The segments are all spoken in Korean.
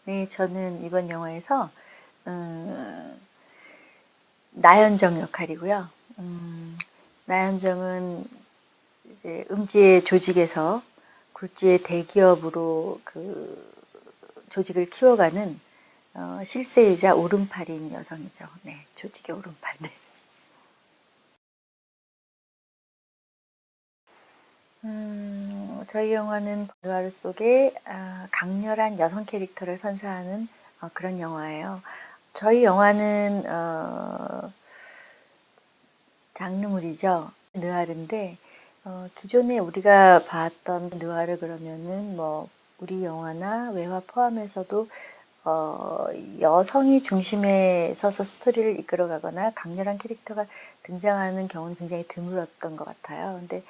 네, 저는 이번 영화에서 음, 나현정 역할이고요. 나현정은 이제 음지의 조직에서 굴지의 대기업으로 그 조직을 키워가는 실세이자 오른팔인 여성이죠. 네, 조직의 오른팔. 네. 저희 영화는 느와르 속에 강렬한 여성 캐릭터를 선사하는 그런 영화예요. 저희 영화는 장르물이죠. 느와르인데 기존에 우리가 봤던 느와르 그러면은 뭐 우리 영화나 외화 포함해서도 어, 여성이 중심에 서서 스토리를 이끌어가거나 강렬한 캐릭터가 등장하는 경우는 굉장히 드물었던 것 같아요. 근데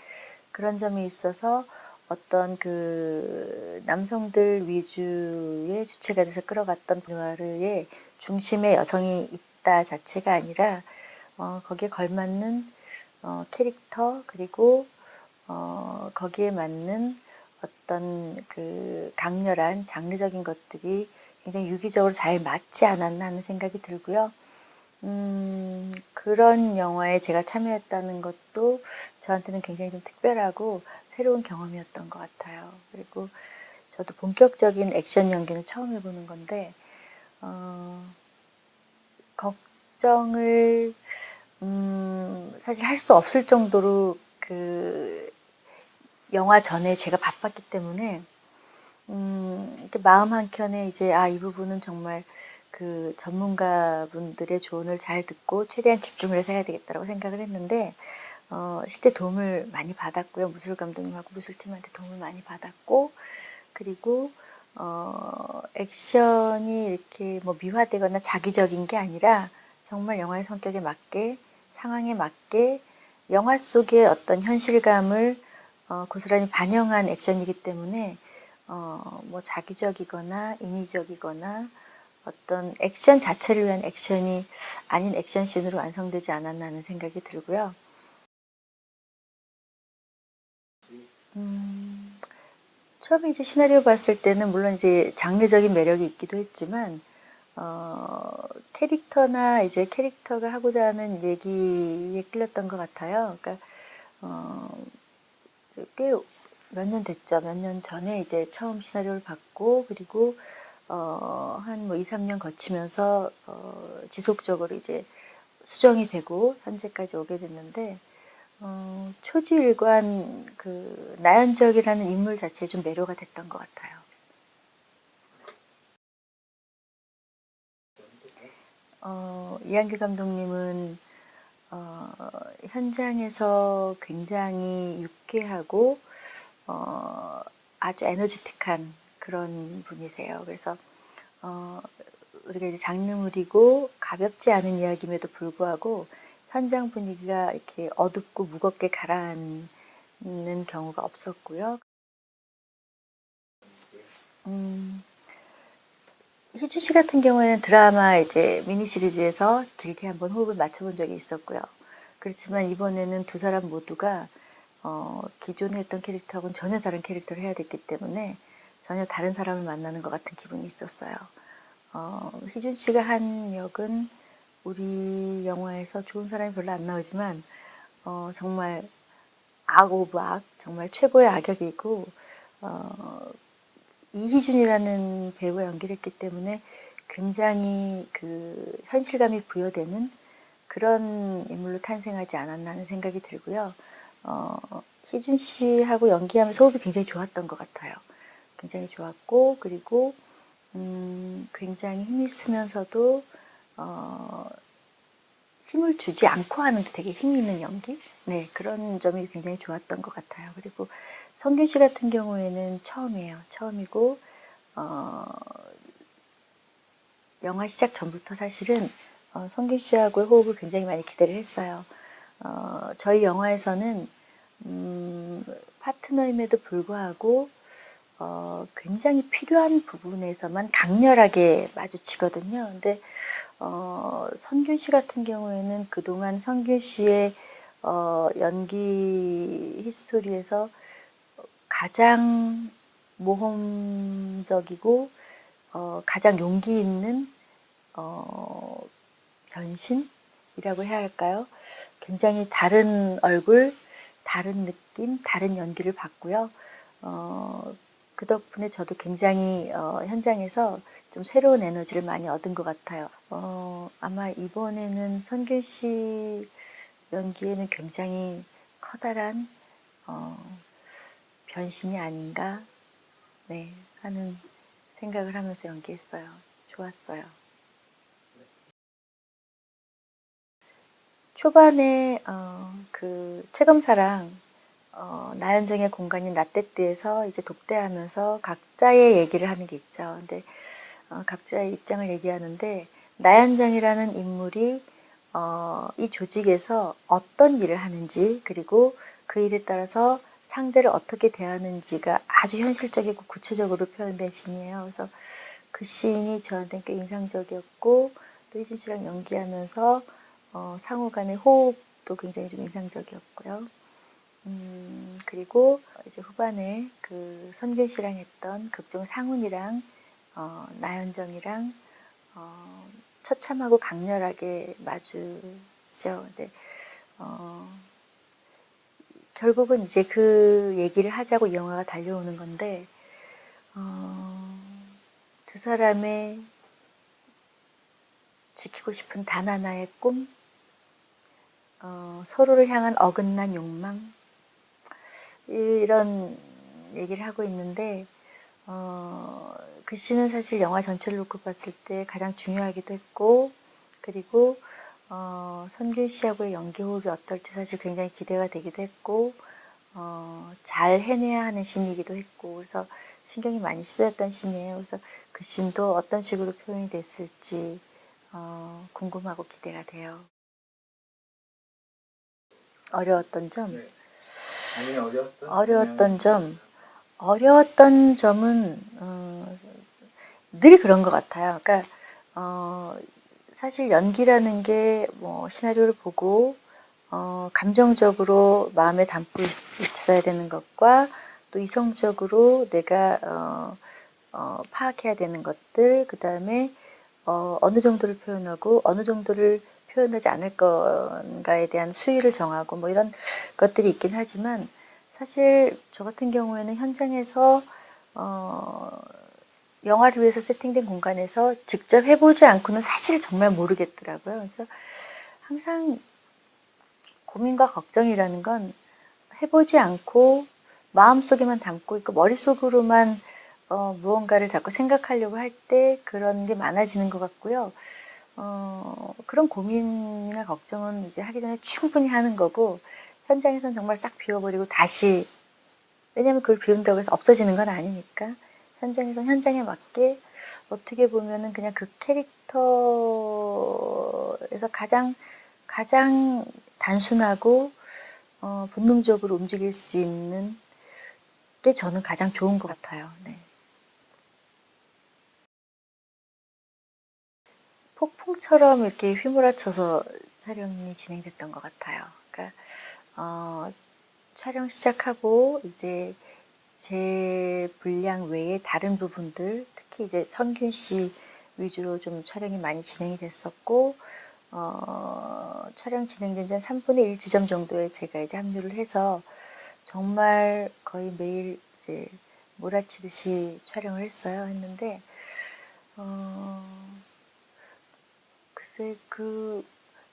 그런 점이 있어서 어떤 그 남성들 위주의 주체가 돼서 끌어갔던 느와르의 중심에 여성이 있다 자체가 아니라 거기에 걸맞는 캐릭터 그리고 거기에 맞는 어떤 그 강렬한 장르적인 것들이 굉장히 유기적으로 잘 맞지 않았나 하는 생각이 들고요. 그런 영화에 제가 참여했다는 것도 저한테는 굉장히 좀 특별하고 새로운 경험이었던 것 같아요. 그리고 저도 본격적인 액션 연기는 처음 해보는 건데, 어, 걱정을, 사실 할 수 없을 정도로 그 영화 전에 제가 바빴기 때문에 이렇게 마음 한켠에 이제 이 부분은 정말 그 전문가분들의 조언을 잘 듣고 최대한 집중을 해서 해야 되겠다고 생각을 했는데 실제 도움을 많이 받았고요. 무술 감독님하고 무술팀한테 도움을 많이 받았고 그리고 액션이 이렇게 뭐 미화되거나 자기적인 게 아니라 정말 영화의 성격에 맞게 상황에 맞게 영화 속의 어떤 현실감을 고스란히 반영한 액션이기 때문에 뭐 자기적이거나 인위적이거나 어떤 액션 자체를 위한 액션이 아닌 액션씬으로 완성되지 않았나 하는 생각이 들고요. 음, 처음에 이제 시나리오 봤을 때는 물론 이제 장르적인 매력이 있기도 했지만 캐릭터나 이제 캐릭터가 하고자 하는 얘기에 끌렸던 것 같아요. 그러니까 어, 꽤 몇 년 됐죠. 몇 년 전에 이제 처음 시나리오를 받고 그리고 한 뭐 2, 3년 거치면서 지속적으로 이제 수정이 되고 현재까지 오게 됐는데 초지일관 그 나연적이라는 인물 자체에 좀 매료가 됐던 것 같아요. 이한규 감독님은 어, 현장에서 굉장히 유쾌하고 어, 아주 에너지틱한 그런 분이세요. 그래서 어, 우리가 이제 장르물이고 가볍지 않은 이야기임에도 불구하고 현장 분위기가 이렇게 어둡고 무겁게 가라앉는 경우가 없었고요. 음, 희준 씨 같은 경우에는 드라마 이제 미니 시리즈에서 길게 한번 호흡을 맞춰본 적이 있었고요. 그렇지만 이번에는 두 사람 모두가 기존에 했던 캐릭터하고는 전혀 다른 캐릭터를 해야 됐기 때문에 전혀 다른 사람을 만나는 것 같은 기분이 있었어요. 희준 씨가 한 역은 우리 영화에서 좋은 사람이 별로 안 나오지만 정말 악 오브 악, 정말 최고의 악역이고 이희준이라는 배우가 연기를 했기 때문에 굉장히 그 현실감이 부여되는 그런 인물로 탄생하지 않았나 하는 생각이 들고요. 희준 씨하고 연기하면서 호흡이 굉장히 좋았던 것 같아요. 굉장히 좋았고 그리고 굉장히 힘이 있으면서도 어, 힘을 주지 않고 하는 되게 힘이 있는 연기? 네, 그런 점이 굉장히 좋았던 것 같아요. 그리고 성균 씨 같은 경우에는 처음이에요. 처음이고 어, 영화 시작 전부터 사실은 성균 씨하고의 호흡을 굉장히 많이 기대를 했어요. 저희 영화에서는 파트너임에도 불구하고 굉장히 필요한 부분에서만 강렬하게 마주치거든요. 근데 선균 씨 같은 경우에는 그동안 선균 씨의 연기 히스토리에서 가장 모험적이고 가장 용기 있는 변신이라고 해야 할까요? 굉장히 다른 얼굴, 다른 느낌, 다른 연기를 봤고요. 그 덕분에 저도 굉장히 현장에서 좀 새로운 에너지를 많이 얻은 것 같아요. 아마 이번에는 선균 씨 연기에는 굉장히 커다란 변신이 아닌가 네, 하는 생각을 하면서 연기했어요. 좋았어요. 초반에 그 최검사랑 나연정의 공간인 라떼띠에서 이제 독대하면서 각자의 얘기를 하는 게 있죠. 근데 각자의 입장을 얘기하는데 나연정이라는 인물이 이 조직에서 어떤 일을 하는지 그리고 그 일에 따라서 상대를 어떻게 대하는지가 아주 현실적이고 구체적으로 표현된 씬이에요. 그래서 그 씬이 저한테 꽤 인상적이었고 또 희준 씨랑 연기하면서 상호 간의 호흡도 굉장히 좀 인상적이었고요. 그리고 이제 후반에 그 선균 씨랑 했던 극중 상훈이랑 나연정이랑 처참하고 강렬하게 마주치죠. 근데 결국은 이제 그 얘기를 하자고 이 영화가 달려오는 건데 두 사람의 지키고 싶은 단 하나의 꿈, 서로를 향한 어긋난 욕망 이런 얘기를 하고 있는데 그 씬은 사실 영화 전체를 놓고 봤을 때 가장 중요하기도 했고 그리고 선균 씨하고의 연기 호흡이 어떨지 사실 굉장히 기대가 되기도 했고 잘 해내야 하는 씬이기도 했고 그래서 신경이 많이 쓰였던 씬이에요. 그래서 그 씬도 어떤 식으로 표현이 됐을지 궁금하고 기대가 돼요. 어려웠던 점? 네. 당연히 어려웠던 점은 늘 그런 것 같아요. 그러니까 사실 연기라는 게 뭐 시나리오를 보고 감정적으로 마음에 담고 있어야 되는 것과 또 이성적으로 내가 파악해야 되는 것들, 그 다음에 어느 정도를 표현하고 어느 정도를 표현하지 않을 건가에 대한 수위를 정하고 뭐 이런 것들이 있긴 하지만 사실 저 같은 경우에는 현장에서 영화를 위해서 세팅된 공간에서 직접 해보지 않고는 사실 정말 모르겠더라고요. 그래서 항상 고민과 걱정이라는 건 해보지 않고 마음속에만 담고 있고 머릿속으로만 무언가를 자꾸 생각하려고 할 때 그런 게 많아지는 것 같고요. 그런 고민이나 걱정은 이제 하기 전에 충분히 하는 거고 현장에서는 정말 싹 비워버리고 다시 왜냐하면 그걸 비운다고 해서 없어지는 건 아니니까 현장에서는 현장에 맞게 어떻게 보면은 그냥 그 캐릭터에서 가장 단순하고 본능적으로 움직일 수 있는 게 저는 가장 좋은 것 같아요. 네. 폭풍처럼 이렇게 휘몰아쳐서 촬영이 진행됐던 것 같아요. 그러니까 촬영 시작하고 이제 제 분량 외에 다른 부분들 특히 이제 선균 씨 위주로 좀 촬영이 많이 진행이 됐었고 촬영 진행된 지 한 3분의 1 지점 정도에 제가 이제 합류를 해서 정말 거의 매일 이제 몰아치듯이 촬영을 했는데 글쎄 그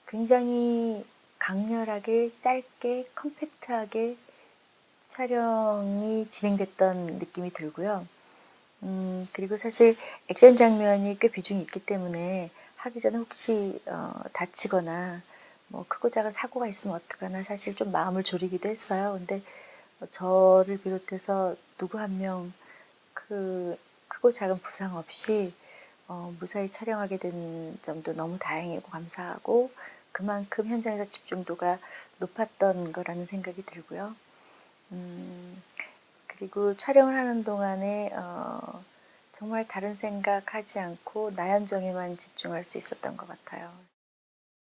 굉장히 강렬하게 짧게 컴팩트하게 촬영이 진행됐던 느낌이 들고요. 그리고 사실 액션 장면이 꽤 비중이 있기 때문에 하기 전에 혹시 다치거나 뭐 크고 작은 사고가 있으면 어떡하나 사실 좀 마음을 졸이기도 했어요. 근데 저를 비롯해서 누구 한 명 그 크고 작은 부상 없이 무사히 촬영하게 된 점도 너무 다행이고 감사하고 그만큼 현장에서 집중도가 높았던 거라는 생각이 들고요. 그리고 촬영을 하는 동안에 정말 다른 생각하지 않고 나연정에만 집중할 수 있었던 것 같아요.